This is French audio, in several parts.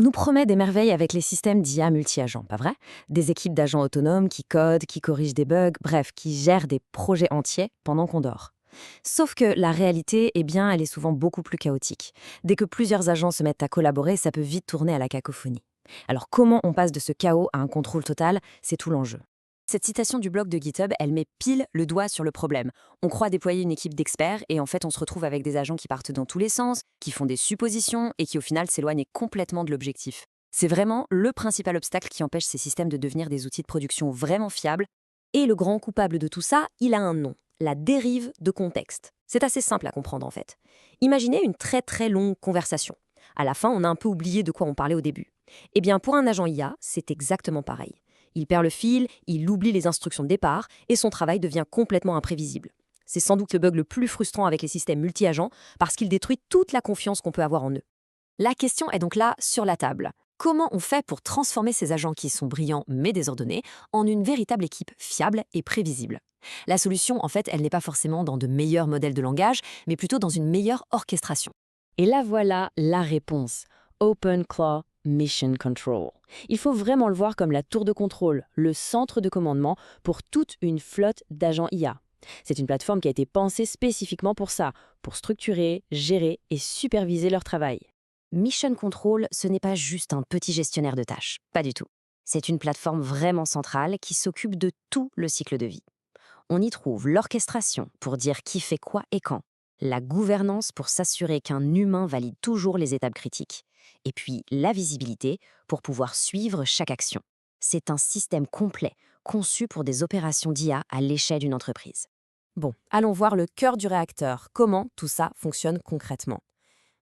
On nous promet des merveilles avec les systèmes d'IA multi-agents, pas vrai? Des équipes d'agents autonomes qui codent, qui corrigent des bugs, bref, qui gèrent des projets entiers pendant qu'on dort. Sauf que la réalité, eh bien, elle est souvent beaucoup plus chaotique. Dès que plusieurs agents se mettent à collaborer, ça peut vite tourner à la cacophonie. Alors comment on passe de ce chaos à un contrôle total? C'est tout l'enjeu. Cette citation du blog de GitHub, elle met pile le doigt sur le problème. On croit déployer une équipe d'experts et en fait on se retrouve avec des agents qui partent dans tous les sens, qui font des suppositions et qui au final s'éloignent complètement de l'objectif. C'est vraiment le principal obstacle qui empêche ces systèmes de devenir des outils de production vraiment fiables. Et le grand coupable de tout ça, il a un nom, la dérive de contexte. C'est assez simple à comprendre en fait. Imaginez une très très longue conversation. À la fin, on a un peu oublié de quoi on parlait au début. Eh bien pour un agent IA, c'est exactement pareil. Il perd le fil, il oublie les instructions de départ et son travail devient complètement imprévisible. C'est sans doute le bug le plus frustrant avec les systèmes multi-agents parce qu'il détruit toute la confiance qu'on peut avoir en eux. La question est donc là, sur la table. Comment on fait pour transformer ces agents qui sont brillants mais désordonnés en une véritable équipe fiable et prévisible? La solution, en fait, elle n'est pas forcément dans de meilleurs modèles de langage, mais plutôt dans une meilleure orchestration. Et là voilà la réponse. OpenClaw Mission Control. Il faut vraiment le voir comme la tour de contrôle, le centre de commandement pour toute une flotte d'agents IA. C'est une plateforme qui a été pensée spécifiquement pour ça, pour structurer, gérer et superviser leur travail. Mission Control, ce n'est pas juste un petit gestionnaire de tâches, pas du tout. C'est une plateforme vraiment centrale qui s'occupe de tout le cycle de vie. On y trouve l'orchestration pour dire qui fait quoi et quand, la gouvernance pour s'assurer qu'un humain valide toujours les étapes critiques, et puis la visibilité pour pouvoir suivre chaque action. C'est un système complet, conçu pour des opérations d'IA à l'échelle d'une entreprise. Bon, allons voir le cœur du réacteur, comment tout ça fonctionne concrètement.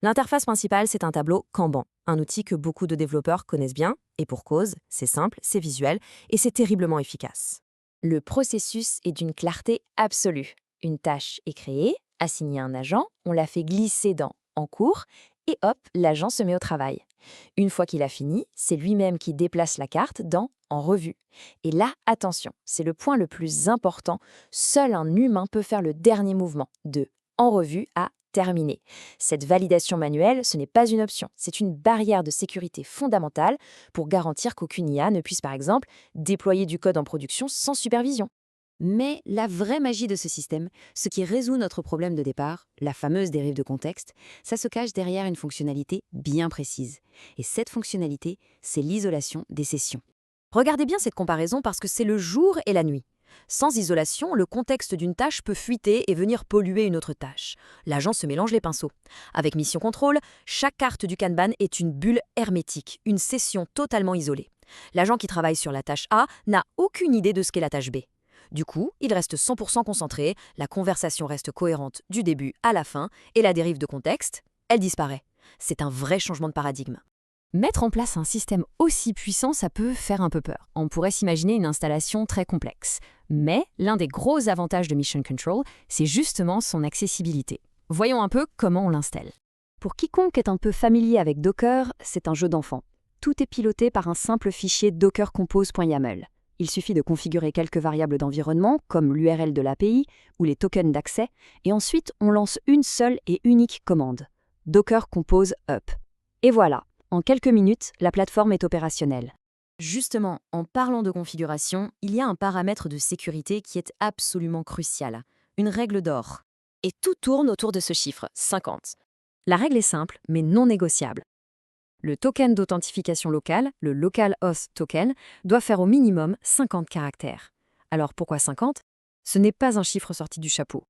L'interface principale, c'est un tableau Kanban, un outil que beaucoup de développeurs connaissent bien, et pour cause, c'est simple, c'est visuel, et c'est terriblement efficace. Le processus est d'une clarté absolue. Une tâche est créée, assignée à un agent, on la fait glisser dans « En cours » et hop, l'agent se met au travail. Une fois qu'il a fini, c'est lui-même qui déplace la carte dans « En revue ». Et là, attention, c'est le point le plus important, seul un humain peut faire le dernier mouvement, de « En revue » à « Terminé ». Cette validation manuelle, ce n'est pas une option, c'est une barrière de sécurité fondamentale pour garantir qu'aucune IA ne puisse par exemple déployer du code en production sans supervision. Mais la vraie magie de ce système, ce qui résout notre problème de départ, la fameuse dérive de contexte, ça se cache derrière une fonctionnalité bien précise. Et cette fonctionnalité, c'est l'isolation des sessions. Regardez bien cette comparaison parce que c'est le jour et la nuit. Sans isolation, le contexte d'une tâche peut fuiter et venir polluer une autre tâche. L'agent se mélange les pinceaux. Avec Mission Control, chaque carte du Kanban est une bulle hermétique, une session totalement isolée. L'agent qui travaille sur la tâche A n'a aucune idée de ce qu'est la tâche B. Du coup, il reste 100% concentré, la conversation reste cohérente du début à la fin, et la dérive de contexte, elle disparaît. C'est un vrai changement de paradigme. Mettre en place un système aussi puissant, ça peut faire un peu peur. On pourrait s'imaginer une installation très complexe. Mais l'un des gros avantages de Mission Control, c'est justement son accessibilité. Voyons un peu comment on l'installe. Pour quiconque est un peu familier avec Docker, c'est un jeu d'enfant. Tout est piloté par un simple fichier dockercompose.yaml. Il suffit de configurer quelques variables d'environnement, comme l'URL de l'API ou les tokens d'accès, et ensuite on lance une seule et unique commande, Docker Compose Up. Et voilà, en quelques minutes, la plateforme est opérationnelle. Justement, en parlant de configuration, il y a un paramètre de sécurité qui est absolument crucial, une règle d'or. Et tout tourne autour de ce chiffre, 50. La règle est simple, mais non négociable. Le token d'authentification locale, le Local Auth Token, doit faire au minimum 50 caractères. Alors pourquoi 50? Ce n'est pas un chiffre sorti du chapeau.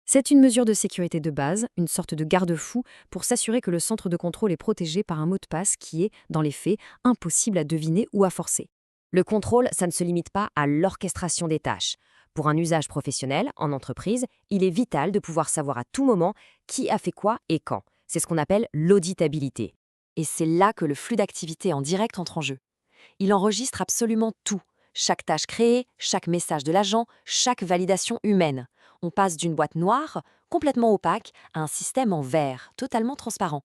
C'est une mesure de sécurité de base, une sorte de garde-fou pour s'assurer que le centre de contrôle est protégé par un mot de passe qui est, dans les faits, impossible à deviner ou à forcer. Le contrôle, ça ne se limite pas à l'orchestration des tâches. Pour un usage professionnel, en entreprise, il est vital de pouvoir savoir à tout moment qui a fait quoi et quand. C'est ce qu'on appelle l'auditabilité. Et c'est là que le flux d'activité en direct entre en jeu. Il enregistre absolument tout. Chaque tâche créée, chaque message de l'agent, chaque validation humaine. On passe d'une boîte noire, complètement opaque, à un système en vert, totalement transparent.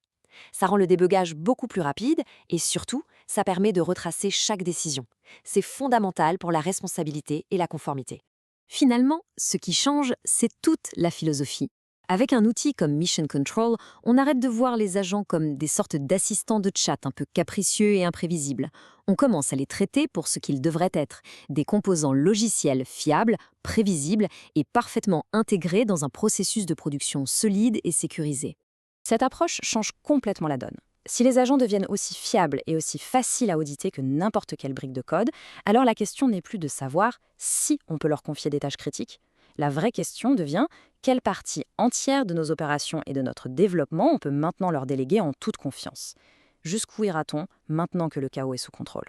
Ça rend le débugage beaucoup plus rapide et surtout, ça permet de retracer chaque décision. C'est fondamental pour la responsabilité et la conformité. Finalement, ce qui change, c'est toute la philosophie. Avec un outil comme Mission Control, on arrête de voir les agents comme des sortes d'assistants de chat un peu capricieux et imprévisibles. On commence à les traiter pour ce qu'ils devraient être, des composants logiciels fiables, prévisibles et parfaitement intégrés dans un processus de production solide et sécurisé. Cette approche change complètement la donne. Si les agents deviennent aussi fiables et aussi faciles à auditer que n'importe quelle brique de code, alors la question n'est plus de savoir si on peut leur confier des tâches critiques. La vraie question devient quelle partie entière de nos opérations et de notre développement on peut maintenant leur déléguer en toute confiance. Jusqu'où ira-t-on maintenant que le chaos est sous contrôle ?